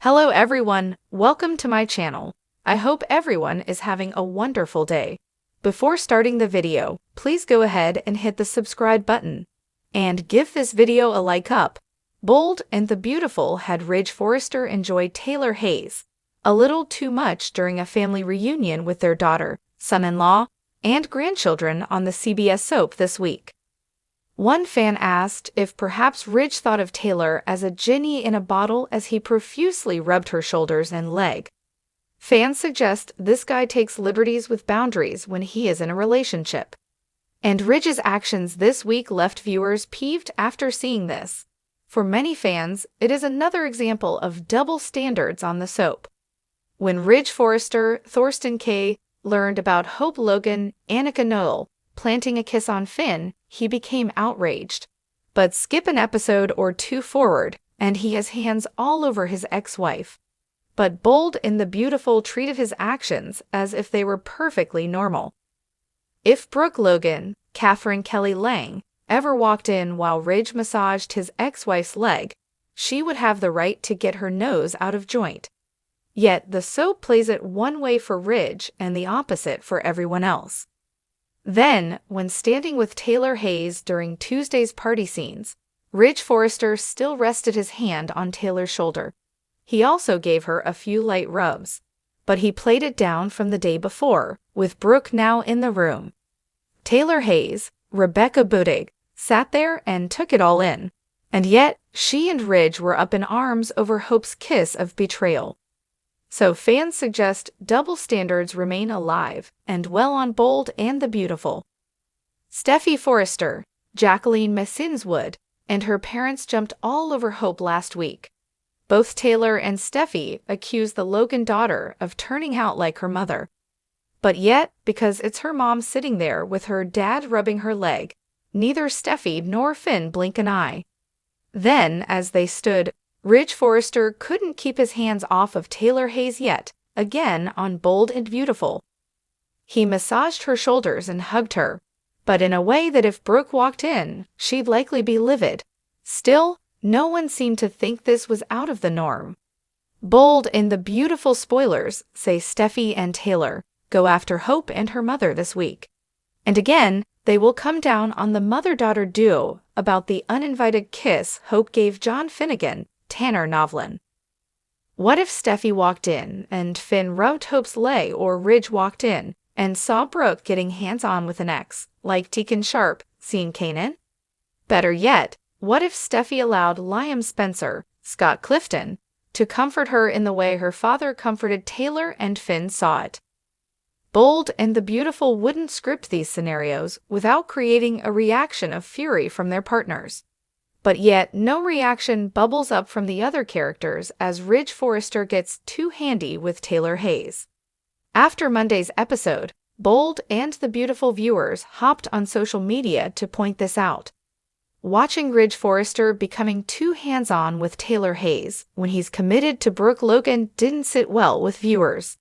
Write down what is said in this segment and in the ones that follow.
Hello everyone, welcome to my channel. I hope everyone is having a wonderful day. Before starting the video, please go ahead and hit the subscribe button. And give this video a like up. Bold and the Beautiful had Ridge Forrester enjoy Taylor Hayes a little too much during a family reunion with their daughter, son-in-law, and grandchildren on the CBS soap this week. One fan asked if perhaps Ridge thought of Taylor as a genie in a bottle as he profusely rubbed her shoulders and leg. Fans suggest this guy takes liberties with boundaries when he is in a relationship. And Ridge's actions this week left viewers peeved after seeing this. For many fans, it is another example of double standards on the soap. When Ridge Forrester, Thorsten Kaye, learned about Hope Logan, Annika Noel, planting a kiss on Finn, he became outraged. But skip an episode or two forward, and he has hands all over his ex-wife. But Bold and the Beautiful treated his actions as if they were perfectly normal. If Brooke Logan, Katherine Kelly Lang, ever walked in while Ridge massaged his ex-wife's leg, she would have the right to get her nose out of joint. Yet the soap plays it one way for Ridge and the opposite for everyone else. Then, when standing with Taylor Hayes during Tuesday's party scenes, Ridge Forrester still rested his hand on Taylor's shoulder. He also gave her a few light rubs, but he played it down from the day before, with Brooke now in the room. Taylor Hayes, Rebecca Budig, sat there and took it all in, and yet she and Ridge were up in arms over Hope's kiss of betrayal. So fans suggest double standards remain alive and well on Bold and the Beautiful. Steffy Forrester, Jacqueline Messinswood, and her parents jumped all over Hope last week. Both Taylor and Steffy accused the Logan daughter of turning out like her mother. But yet, because it's her mom sitting there with her dad rubbing her leg, neither Steffy nor Finn blink an eye. Then, as they stood, Ridge Forrester couldn't keep his hands off of Taylor Hayes yet, again on Bold and Beautiful. He massaged her shoulders and hugged her, but in a way that if Brooke walked in, she'd likely be livid. Still, no one seemed to think this was out of the norm. Bold and the Beautiful spoilers say Steffy and Taylor go after Hope and her mother this week. And again, they will come down on the mother-daughter duo about the uninvited kiss Hope gave John Finnegan, Tanner Novlin. What if Steffy walked in and Finn rubbed Hope's leg, or Ridge walked in and saw Brooke getting hands-on with an ex, like Deacon Sharp seeing Kanan? Better yet, what if Steffy allowed Liam Spencer, Scott Clifton, to comfort her in the way her father comforted Taylor and Finn saw it? Bold and the Beautiful wouldn't script these scenarios without creating a reaction of fury from their partners. But yet, no reaction bubbles up from the other characters as Ridge Forrester gets too handy with Taylor Hayes. After Monday's episode, Bold and the Beautiful viewers hopped on social media to point this out. Watching Ridge Forrester becoming too hands-on with Taylor Hayes when he's committed to Brooke Logan didn't sit well with viewers.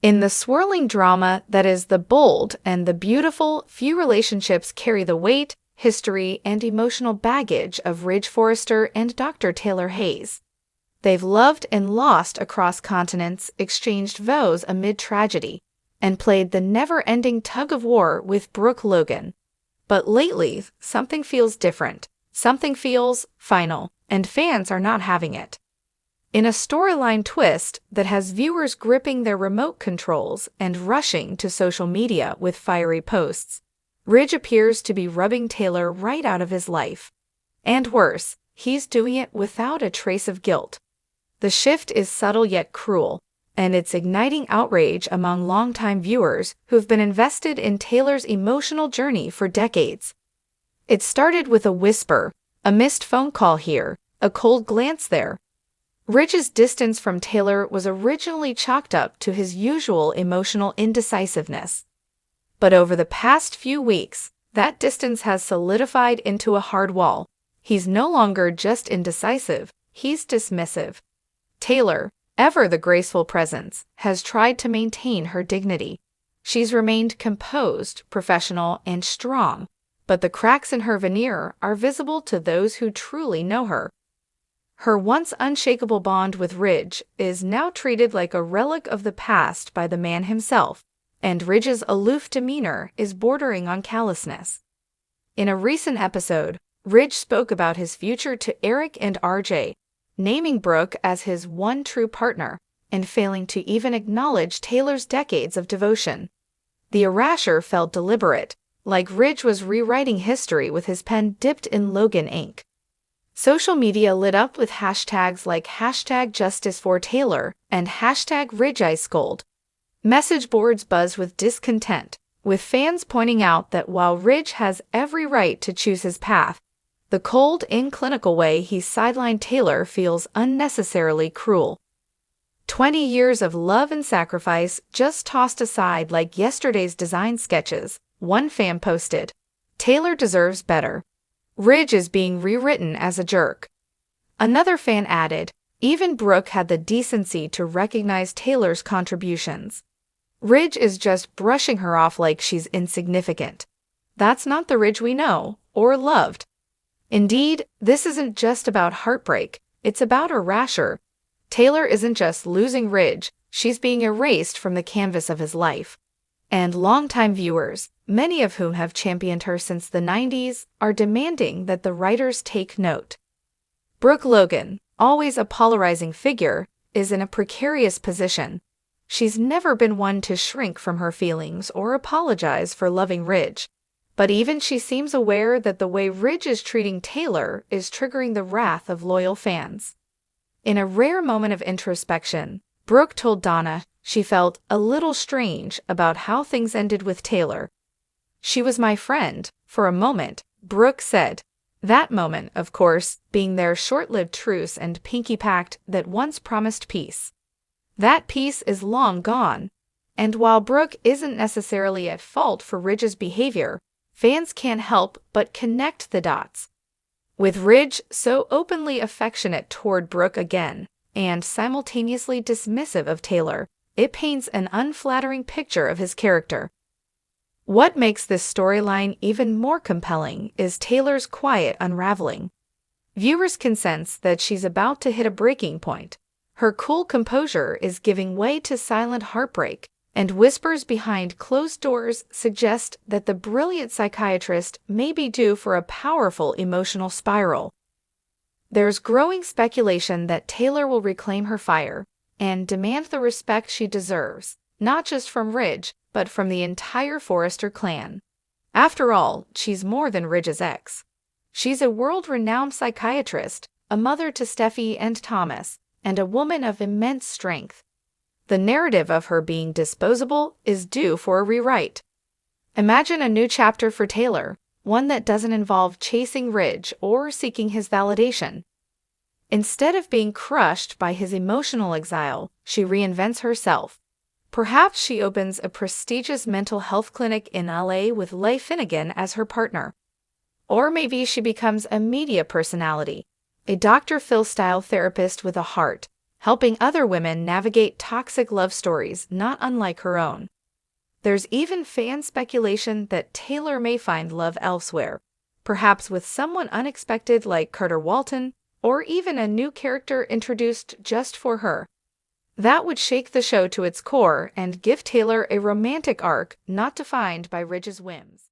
In the swirling drama that is the Bold and the Beautiful, few relationships carry the weight, history, and emotional baggage of Ridge Forrester and Dr. Taylor Hayes. They've loved and lost across continents, exchanged vows amid tragedy, and played the never-ending tug-of-war with Brooke Logan. But lately, something feels different. Something feels final, and fans are not having it. In a storyline twist that has viewers gripping their remote controls and rushing to social media with fiery posts, Ridge appears to be rubbing Taylor right out of his life. And worse, he's doing it without a trace of guilt. The shift is subtle yet cruel, and it's igniting outrage among longtime viewers who've been invested in Taylor's emotional journey for decades. It started with a whisper, a missed phone call here, a cold glance there. Ridge's distance from Taylor was originally chalked up to his usual emotional indecisiveness. But over the past few weeks, that distance has solidified into a hard wall. He's no longer just indecisive, he's dismissive. Taylor, ever the graceful presence, has tried to maintain her dignity. She's remained composed, professional, and strong, but the cracks in her veneer are visible to those who truly know her. Her once unshakable bond with Ridge is now treated like a relic of the past by the man himself, and Ridge's aloof demeanor is bordering on callousness. In a recent episode, Ridge spoke about his future to Eric and RJ, naming Brooke as his one true partner and failing to even acknowledge Taylor's decades of devotion. The erasure felt deliberate, like Ridge was rewriting history with his pen dipped in Logan ink. Social media lit up with hashtags like #JusticeForTaylor and #RidgeIScold. Message boards buzzed with discontent, with fans pointing out that while Ridge has every right to choose his path, the cold, inclinical way he sidelined Taylor feels unnecessarily cruel. 20 years of love and sacrifice just tossed aside like yesterday's design sketches, one fan posted. Taylor deserves better. Ridge is being rewritten as a jerk. Another fan added, even Brooke had the decency to recognize Taylor's contributions. Ridge is just brushing her off like she's insignificant. That's not the Ridge we know or loved. Indeed, this isn't just about heartbreak, it's about erasure. Taylor isn't just losing Ridge, she's being erased from the canvas of his life. And longtime viewers, many of whom have championed her since the 90s, are demanding that the writers take note. Brooke Logan, always a polarizing figure, is in a precarious position. She's never been one to shrink from her feelings or apologize for loving Ridge. But even she seems aware that the way Ridge is treating Taylor is triggering the wrath of loyal fans. In a rare moment of introspection, Brooke told Donna she felt a little strange about how things ended with Taylor. She was my friend, for a moment, Brooke said. That moment, of course, being their short-lived truce and pinky pact that once promised peace. That peace is long gone. And while Brooke isn't necessarily at fault for Ridge's behavior, fans can't help but connect the dots. With Ridge so openly affectionate toward Brooke again, and simultaneously dismissive of Taylor, it paints an unflattering picture of his character. What makes this storyline even more compelling is Taylor's quiet unraveling. Viewers can sense that she's about to hit a breaking point. Her cool composure is giving way to silent heartbreak, and whispers behind closed doors suggest that the brilliant psychiatrist may be due for a powerful emotional spiral. There's growing speculation that Taylor will reclaim her fire and demand the respect she deserves, not just from Ridge, but from the entire Forrester clan. After all, she's more than Ridge's ex. She's a world-renowned psychiatrist, a mother to Steffi and Thomas, and a woman of immense strength. The narrative of her being disposable is due for a rewrite. Imagine a new chapter for Taylor, one that doesn't involve chasing Ridge or seeking his validation. Instead of being crushed by his emotional exile, she reinvents herself. Perhaps she opens a prestigious mental health clinic in LA with Leigh Finnegan as her partner. Or maybe she becomes a media personality, a Dr. Phil-style therapist with a heart, helping other women navigate toxic love stories not unlike her own. There's even fan speculation that Taylor may find love elsewhere, perhaps with someone unexpected like Carter Walton, or even a new character introduced just for her. That would shake the show to its core and give Taylor a romantic arc not defined by Ridge's whims.